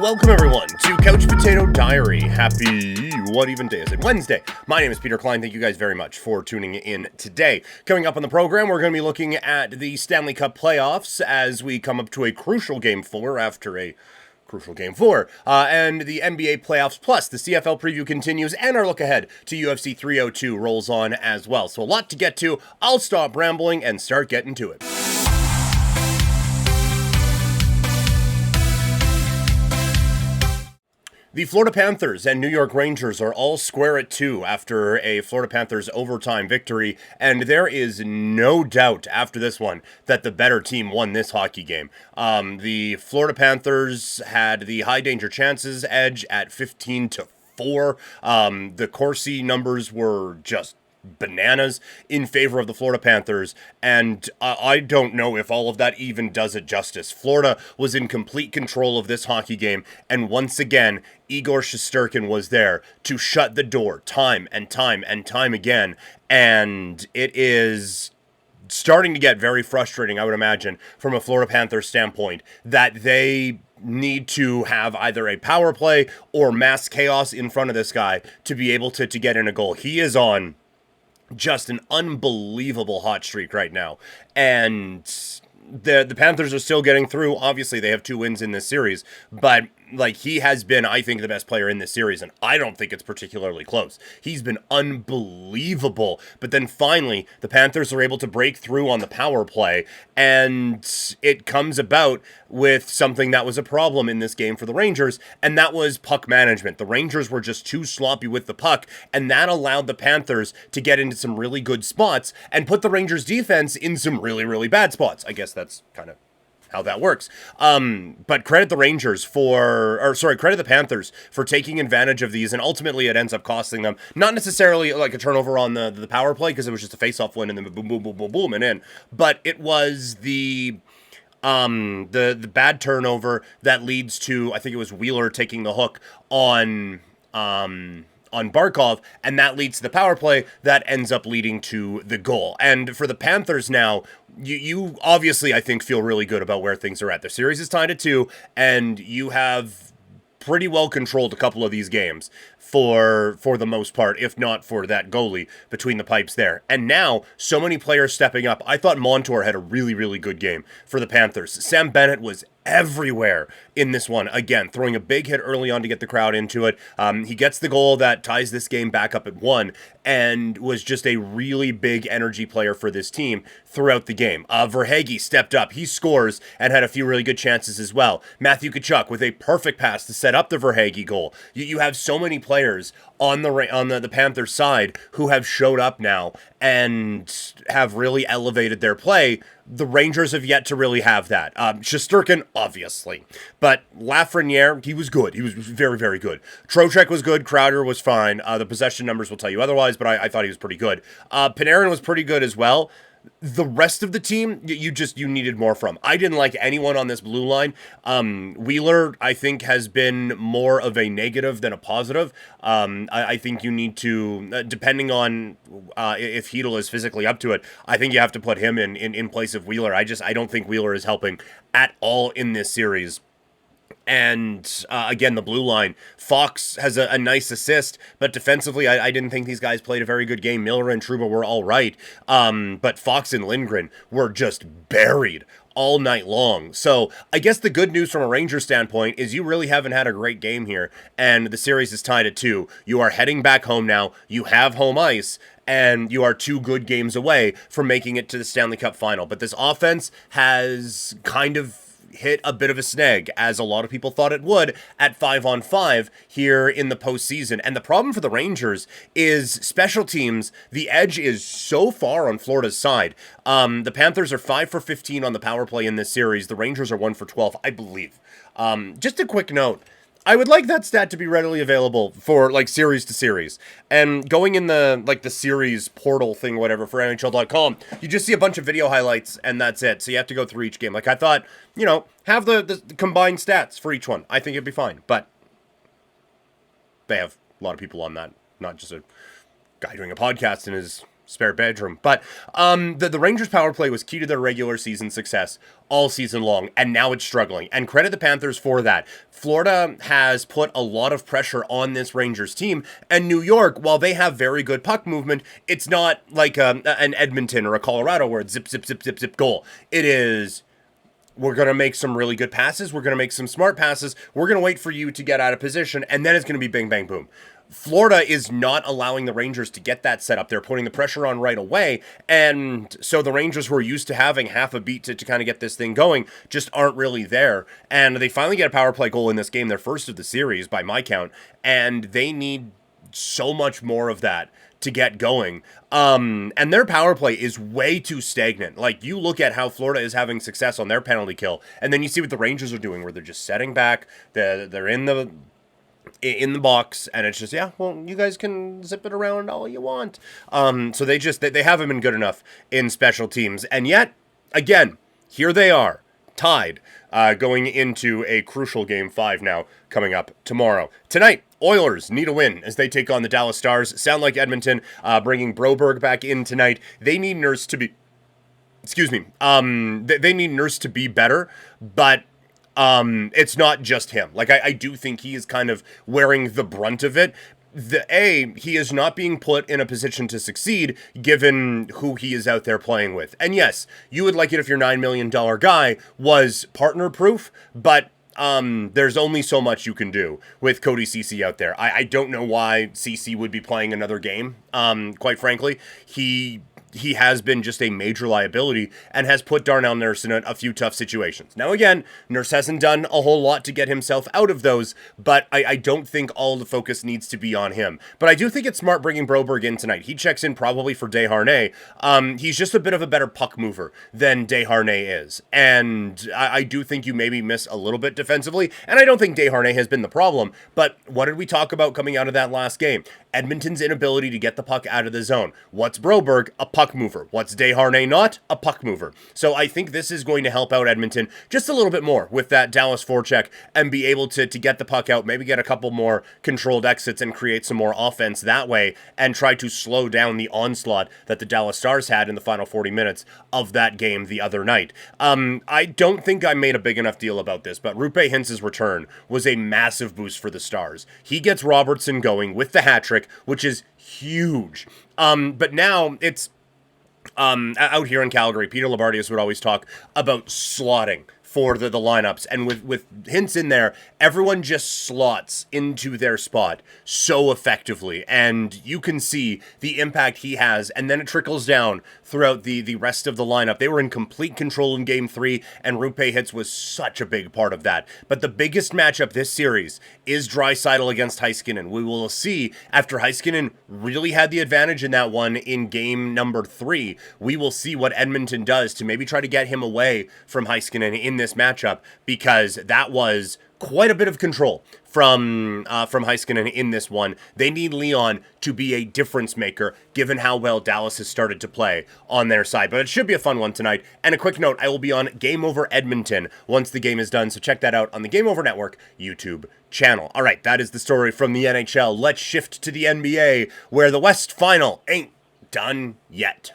Welcome everyone to Couch Potato Diary. Happy, what even day is it? Wednesday. My name is Peter Klein. Thank you guys very much for tuning in today. Coming up on the program, we're going to be looking at the Stanley Cup playoffs as we come up to a crucial Game 4 after a crucial Game 4. And the NBA playoffs plus the CFL preview continues, and our look ahead to UFC 302 rolls on as well. So a lot to get to. I'll stop rambling and start getting to it. The Florida Panthers and New York Rangers are all square at 2 after a Florida Panthers overtime victory, and there is no doubt after this one that the better team won this hockey game. The Florida Panthers had the high danger chances edge at 15-4. The Corsi numbers were just bananas in favor of the Florida Panthers, and I don't know if all of that even does it justice. Florida was in complete control of this hockey game, and once again, Igor Shesterkin was there to shut the door time and time and time again, and it is starting to get very frustrating, I would imagine, from a Florida Panthers standpoint, that they need to have either a power play or mass chaos in front of this guy to be able to get in a goal. He is on just an unbelievable hot streak right now. And the Panthers are still getting through. Obviously, they have 2 wins in this series, but he has been, I think, the best player in this series, and I don't think it's particularly close. He's been unbelievable. But then finally, the Panthers are able to break through on the power play, and it comes about with something that was a problem in this game for the Rangers, and that was puck management. The Rangers were just too sloppy with the puck, and that allowed the Panthers to get into some really good spots and put the Rangers defense in some really, really bad spots. I guess that's kind of how that works. But credit the credit the Panthers for taking advantage of these, and ultimately it ends up costing them, not necessarily like a turnover on the power play, because it was just a face-off win and then boom, boom, boom, boom, boom, and in, but it was the bad turnover that leads to, I think it was Wheeler taking the hook on Barkov, and that leads to the power play that ends up leading to the goal. And for the Panthers now, you obviously, I think, feel really good about where things are at. The series is tied at 2, and you have pretty well controlled a couple of these games for the most part, if not for that goalie between the pipes there. And now, so many players stepping up. I thought Montour had a really, really good game for the Panthers. Sam Bennett was everywhere in this one. Again, throwing a big hit early on to get the crowd into it. He gets the goal that ties this game back up at 1, and was just a really big energy player for this team throughout the game. Verhaeghe stepped up. He scores and had a few really good chances as well. Matthew Tkachuk with a perfect pass to set up the Verhaeghe goal. You have so many players on the Panthers side who have showed up now and have really elevated their play. The Rangers have yet to really have that. Shesterkin, obviously. But Lafreniere, he was good. He was very, very good. Trocheck was good. Crowder was fine. The possession numbers will tell you otherwise, but I thought he was pretty good. Panarin was pretty good as well. The rest of the team, you needed more from. I didn't like anyone on this blue line. Wheeler, I think, has been more of a negative than a positive. I think you need to, depending on if Hedl is physically up to it, I think you have to put him in place of Wheeler. I don't think Wheeler is helping at all in this series. And again, the blue line, Fox has a nice assist, but defensively, I didn't think these guys played a very good game. Miller and Trouba were all right, but Fox and Lindgren were just buried all night long. So I guess the good news from a Ranger standpoint is you really haven't had a great game here, and the series is tied at 2. You are heading back home now. You have home ice, and you are 2 good games away from making it to the Stanley Cup final. But this offense has kind of hit a bit of a snag, as a lot of people thought it would, at 5-on-5 here in the postseason. And the problem for the Rangers is special teams. The edge is so far on Florida's side. The Panthers are 5 for 15 on the power play in this series. The Rangers are 1 for 12, I believe. Just a quick note. I would like that stat to be readily available for series to series. And going in the series portal thing, whatever, for NHL.com, you just see a bunch of video highlights and that's it. So you have to go through each game. I thought, have the combined stats for each one. I think it'd be fine. But they have a lot of people on that, not just a guy doing a podcast in his spare bedroom. But the Rangers power play was key to their regular season success all season long, and now it's struggling. And credit the Panthers for that. Florida has put a lot of pressure on this Rangers team, and New York, while they have very good puck movement, it's not like an Edmonton or a Colorado where it's zip, zip, zip, zip, zip, goal. It is, we're going to make some really good passes, we're going to make some smart passes, we're going to wait for you to get out of position, and then it's going to be bing, bang, boom. Florida is not allowing the Rangers to get that set up. They're putting the pressure on right away. And so the Rangers, who are used to having half a beat to kind of get this thing going, just aren't really there. And they finally get a power play goal in this game, their first of the series by my count. And they need so much more of that to get going. And their power play is way too stagnant. Like, you look at how Florida is having success on their penalty kill, and then you see what the Rangers are doing, where they're just setting back, they're in the box, and it's just, yeah, well, you guys can zip it around all you want. So they haven't been good enough in special teams, and yet again, here they are, tied, going into a crucial game 5 now coming up tomorrow. Tonight, Oilers need a win as they take on the Dallas Stars. Sound like Edmonton, bringing Broberg back in tonight. They need Nurse to be, they need Nurse to be better, but it's not just him. Like, I do think he is kind of wearing the brunt of it. He is not being put in a position to succeed given who he is out there playing with. And yes, you would like it if your $9 million guy was partner proof, but there's only so much you can do with Cody Ceci out there. I don't know why Ceci would be playing another game. Quite frankly, he has been just a major liability and has put Darnell Nurse in a few tough situations. Now, again, Nurse hasn't done a whole lot to get himself out of those, but I don't think all the focus needs to be on him. But I do think it's smart bringing Broberg in tonight. He checks in probably for Desharnais. He's just a bit of a better puck mover than Desharnais is. And I do think you maybe miss a little bit defensively, and I don't think Desharnais has been the problem, but what did we talk about coming out of that last game? Edmonton's inability to get the puck out of the zone. What's Broberg? A puck mover. What's Desharnais not? A puck mover. So I think this is going to help out Edmonton just a little bit more with that Dallas forecheck and be able to get the puck out, maybe get a couple more controlled exits and create some more offense that way and try to slow down the onslaught that the Dallas Stars had in the final 40 minutes of that game the other night. I don't think I made a big enough deal about this, but Rupe Hintz's return was a massive boost for the Stars. He gets Robertson going with the hat trick, which is huge. But now it's out here in Calgary, Peter Labardius would always talk about slotting for the lineups, and with Hintz in there, everyone just slots into their spot so effectively, and you can see the impact he has, and then it trickles down throughout the rest of the lineup. They were in complete control in Game 3, and Rupe Hintz was such a big part of that. But the biggest matchup this series is Draisaitl against Heiskanen. We will see, after Heiskanen really had the advantage in that one in game number 3, we will see what Edmonton does to maybe try to get him away from Heiskanen in this matchup, because that was quite a bit of control from Heiskanen in this one. They need Leon to be a difference maker, given how well Dallas has started to play on their side. But it should be a fun one tonight. And a quick note, I will be on Game Over Edmonton once the game is done, so check that out on the Game Over Network YouTube channel. All right, that is the story from the NHL. Let's shift to the NBA, where the West Final ain't done yet.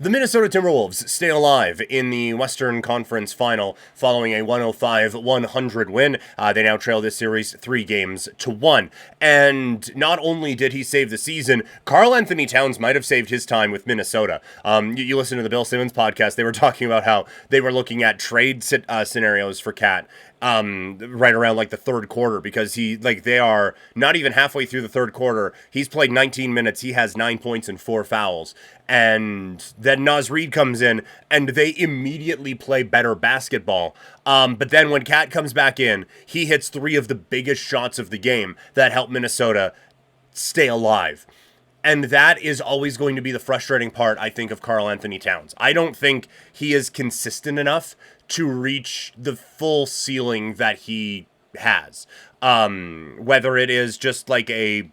The Minnesota Timberwolves stay alive in the Western Conference Final following a 105-100 win. They now trail this series 3-1. And not only did he save the season, Karl-Anthony Towns might have saved his time with Minnesota. You listen to the Bill Simmons podcast, they were talking about how they were looking at trade scenarios for Cat right around like the third quarter, because they are not even halfway through the third quarter. He's played 19 minutes. He has 9 points and 4 fouls. And then Naz Reid comes in and they immediately play better basketball. But then when Cat comes back in, he hits 3 of the biggest shots of the game that help Minnesota stay alive. And that is always going to be the frustrating part, I think, of Karl-Anthony Towns. I don't think he is consistent enough to reach the full ceiling that he has. Whether it is just like a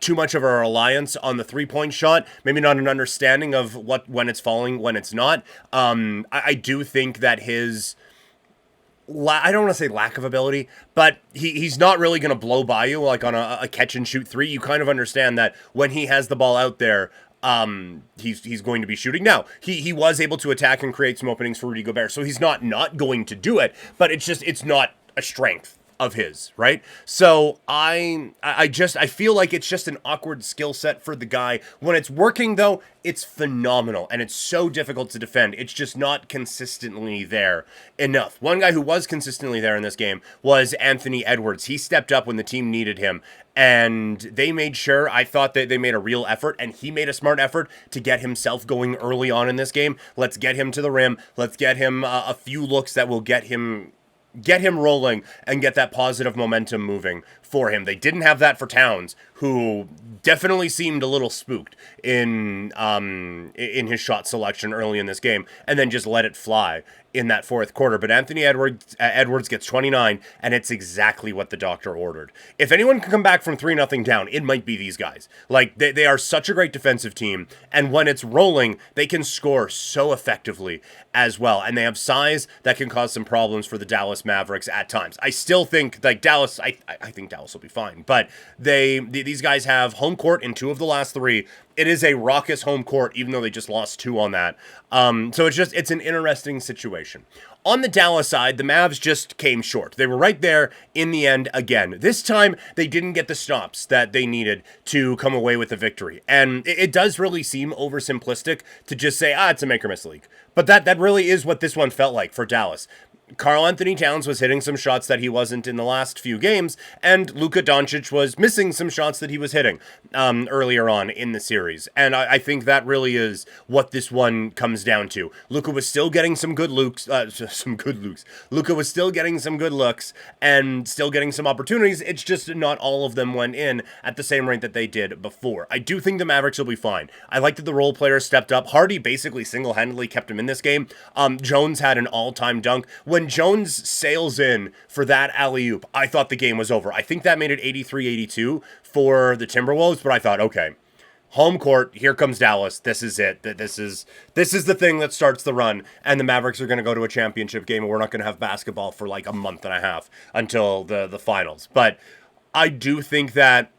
too much of a reliance on the three-point shot, maybe not an understanding of when it's falling, when it's not. I do think that his I don't want to say lack of ability, but he's not really going to blow by you like on a catch and shoot three. You kind of understand that when he has the ball out there, he's going to be shooting. Now, he was able to attack and create some openings for Rudy Gobert, so he's not going to do it, but it's not a strength of his, right? So I feel like it's just an awkward skill set for the guy. When it's working though, it's phenomenal and it's so difficult to defend. It's just not consistently there enough. One guy who was consistently there in this game was Anthony Edwards. He stepped up when the team needed him, and they made sure, I thought that they made a real effort, and he made a smart effort to get himself going early on in this game. Let's get him to the rim. Let's get him a few looks that will get him rolling and get that positive momentum moving for him. They didn't have that for Towns, who definitely seemed a little spooked in his shot selection early in this game, and then just let it fly in that fourth quarter. But Anthony Edwards gets 29, and it's exactly what the doctor ordered. If anyone can come back from 3-0 down, it might be these guys. Like, they are such a great defensive team, and when it's rolling, they can score so effectively as well. And they have size that can cause some problems for the Dallas Mavericks at times. I still think, like, Dallas, I think Dallas will be fine, but these guys have home court in 2 of the last 3. It is a raucous home court, even though they just lost 2 on that. So it's an interesting situation. On the Dallas side, the Mavs just came short. They were right there in the end again. This time, they didn't get the stops that they needed to come away with the victory. And it does really seem oversimplistic to just say, it's a make or miss league. But that really is what this one felt like for Dallas. Karl Anthony Towns was hitting some shots that he wasn't in the last few games, and Luka Doncic was missing some shots that he was hitting earlier on in the series. And I think that really is what this one comes down to. Luka was still getting some good looks. Luka was still getting some good looks and still getting some opportunities. It's just not all of them went in at the same rate that they did before. I do think the Mavericks will be fine. I like that the role players stepped up. Hardy basically single-handedly kept him in this game. Jones had an all-time dunk. When Jones sails in for that alley-oop, I thought the game was over. I think that made it 83-82 for the Timberwolves, but I thought, okay, home court, here comes Dallas. This is it. This is the thing that starts the run, and the Mavericks are going to go to a championship game, and we're not going to have basketball for like a month and a half until the finals. But I do think that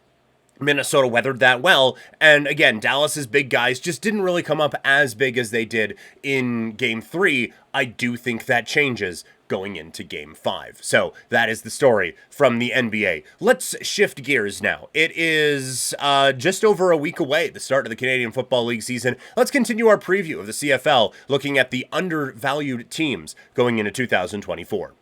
Minnesota weathered that well, and again, Dallas's big guys just didn't really come up as big as they did in Game 3. I do think that changes going into Game 5. So that is the story from the NBA. Let's shift gears now. It is just over a week away, the start of the Canadian Football League season. Let's continue our preview of the CFL, looking at the undervalued teams going into 2024.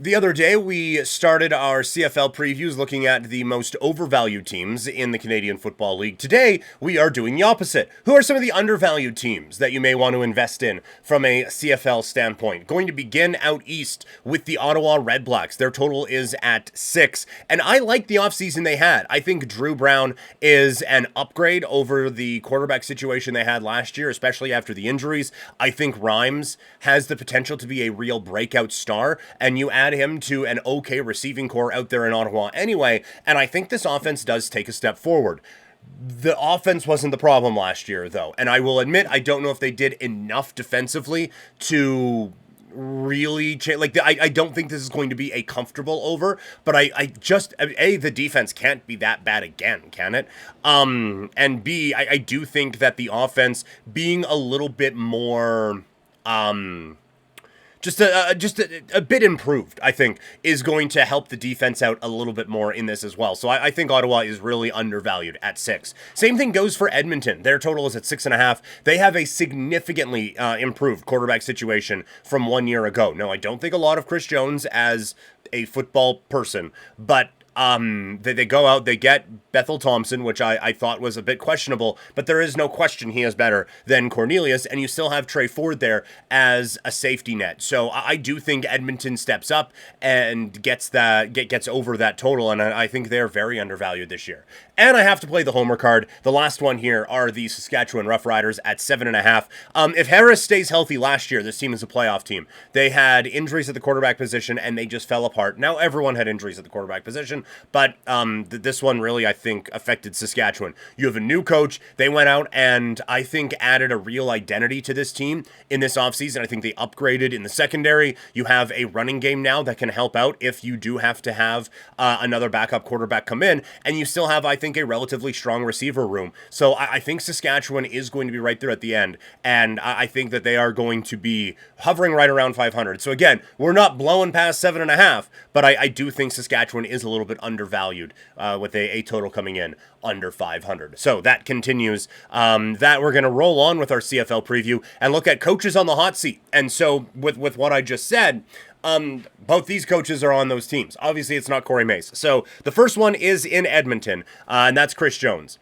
The other day, we started our CFL previews looking at the most overvalued teams in the Canadian Football League. Today, we are doing the opposite. Who are some of the undervalued teams that you may want to invest in from a CFL standpoint? Going to begin out east with the Ottawa Redblacks. Their total is at 6, and I like the offseason they had. I think Drew Brown is an upgrade over the quarterback situation they had last year, especially after the injuries. I think Rhymes has the potential to be a real breakout star, and you add him to an okay receiving core out there in Ottawa anyway, and I think this offense does take a step forward. The offense wasn't the problem last year, though, and I will admit I don't know if they did enough defensively to really change. Like, I don't think this is going to be a comfortable over, but the defense can't be that bad again, can it? And B, I do think that the offense being a little bit more just a bit improved, I think, is going to help the defense out a little bit more in this as well. So I think Ottawa is really undervalued at 6. Same thing goes for Edmonton. Their total is at 6.5. They have a significantly improved quarterback situation from 1 year ago. No, I don't think a lot of Chris Jones as a football person, but they go out, they get Bethel Thompson, which I thought was a bit questionable, but there is no question he is better than Cornelius, and you still have Trey Ford there as a safety net. So I do think Edmonton steps up and gets over that total, and I think they're very undervalued this year. And I have to play the homer card. The last one here are the Saskatchewan Roughriders at 7.5. If Harris stays healthy last year, this team is a playoff team. They had injuries at the quarterback position, and they just fell apart. Now everyone had injuries at the quarterback position, but this one really, I think, affected Saskatchewan. You have a new coach. They went out and, I think, added a real identity to this team in this offseason. I think they upgraded in the secondary. You have a running game now that can help out if you do have to have another backup quarterback come in, and you still have, I think, a relatively strong receiver room. So I think Saskatchewan is going to be right there at the end, and I think that they are going to be hovering right around 500. So again, we're not blowing past 7.5, but I do think Saskatchewan is a little bit undervalued with a total coming in under 500. So that continues. That we're going to roll on with our CFL preview and look at coaches on the hot seat. And so with what I just said, both these coaches are on those teams. Obviously, it's not Corey Mace. So the first one is in Edmonton, and that's Chris Jones.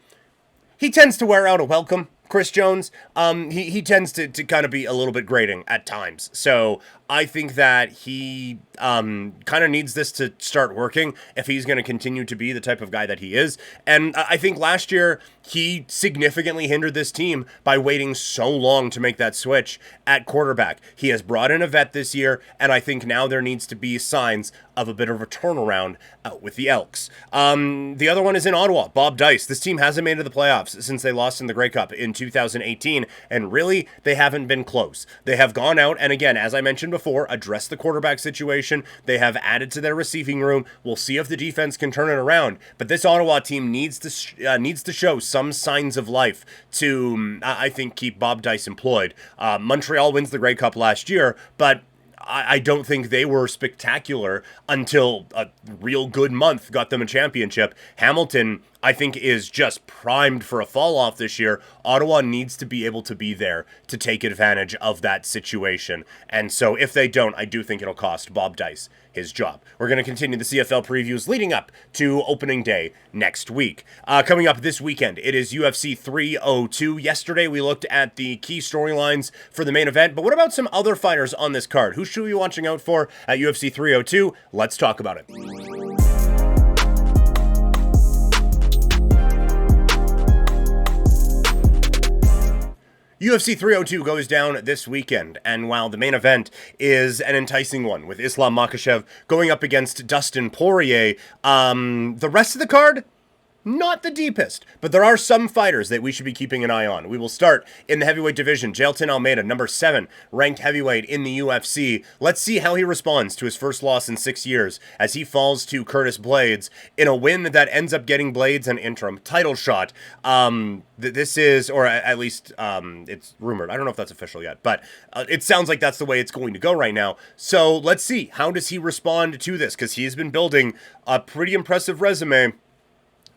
He tends to wear out a welcome, Chris Jones. He tends to kind of be a little bit grating at times. So I think that he kind of needs this to start working if he's going to continue to be the type of guy that he is. And I think last year he significantly hindered this team by waiting so long to make that switch at quarterback. He has brought in a vet this year, and I think now there needs to be signs of a bit of a turnaround with the Elks. The other one is in Ottawa, Bob Dice. This team hasn't made it to the playoffs since they lost in the Grey Cup in 2018, and really, they haven't been close. They have gone out, and again, as I mentioned before, addressed the quarterback situation. They have added to their receiving room. We'll see if the defense can turn it around, but this Ottawa team needs to show some signs of life to, I think, keep Bob Dice employed. Montreal wins the Grey Cup last year, but I don't think they were spectacular until a real good month got them a championship. Hamilton, I think, is just primed for a fall off this year. Ottawa needs to be able to be there to take advantage of that situation. And so if they don't, I do think it'll cost Bob Dice his job. We're going to continue the CFL previews leading up to opening day next week. Coming up this weekend, it is UFC 302. Yesterday, we looked at the key storylines for the main event, but what about some other fighters on this card? Who should we be watching out for at UFC 302? Let's talk about it. UFC 302 goes down this weekend, and while the main event is an enticing one with Islam Makhachev going up against Dustin Poirier, the rest of the card, not the deepest, but there are some fighters that we should be keeping an eye on. We will start in the heavyweight division. Jailton Almeida, number 7 ranked heavyweight in the UFC. Let's see how he responds to his first loss in 6 years as he falls to Curtis Blades in a win that ends up getting Blades an interim title shot. This is, or at least it's rumored. I don't know if that's official yet, but it sounds like that's the way it's going to go right now. So let's see. How does he respond to this? Because he's been building a pretty impressive resume.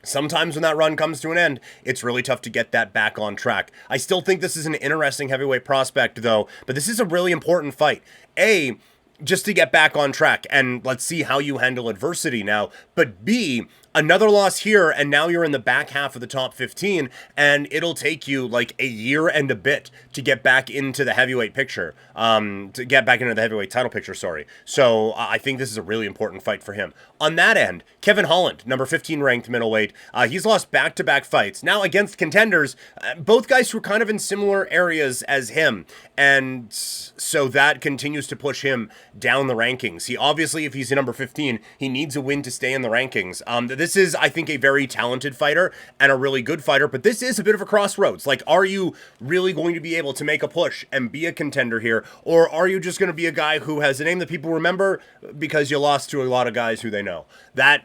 Sometimes when that run comes to an end, it's really tough to get that back on track. I still think this is an interesting heavyweight prospect, though, but this is a really important fight. A, just to get back on track, and let's see how you handle adversity now. But B, another loss here, and now you're in the back half of the top 15, and it'll take you like a year and a bit to get back into the heavyweight picture, to get back into the heavyweight title picture, sorry. So I think this is a really important fight for him. On that end, Kevin Holland, number 15 ranked middleweight, he's lost back-to-back fights. Now against contenders, both guys who are kind of in similar areas as him, and so that continues to push him down the rankings. He obviously, if he's number 15, he needs a win to stay in the rankings. This is, I think, a very talented fighter and a really good fighter, but this is a bit of a crossroads. Like, are you really going to be able to make a push and be a contender here, or are you just going to be a guy who has a name that people remember because you lost to a lot of guys who they know? That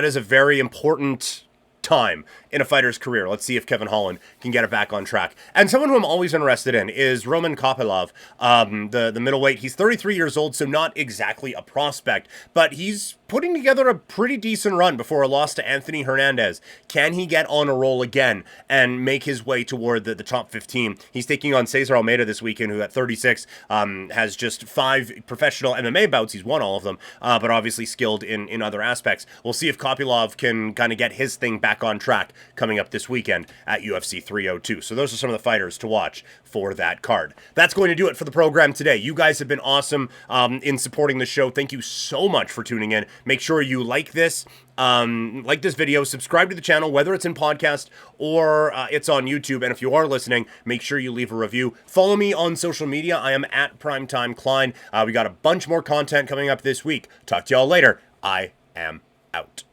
is a very important time in a fighter's career. Let's see if Kevin Holland can get it back on track. And someone who I'm always interested in is Roman Kopylov, the middleweight. He's 33 years old, so not exactly a prospect, but he's putting together a pretty decent run before a loss to Anthony Hernandez. Can he get on a roll again and make his way toward the top 15? He's taking on Cesar Almeida this weekend, who at 36 has just 5 professional MMA bouts. He's won all of them, but obviously skilled in other aspects. We'll see if Kopylov can kind of get his thing back on track. coming up this weekend at UFC 302. So those are some of the fighters to watch for that card. That's going to do it for the program today. You guys have been awesome in supporting the show. Thank you so much for tuning in. Make sure you like this video, subscribe to the channel, whether it's in podcast or it's on YouTube. And if you are listening, make sure you leave a review. Follow me on social media. I am at Primetime Klein. We got a bunch more content coming up this week. Talk to y'all later. I am out.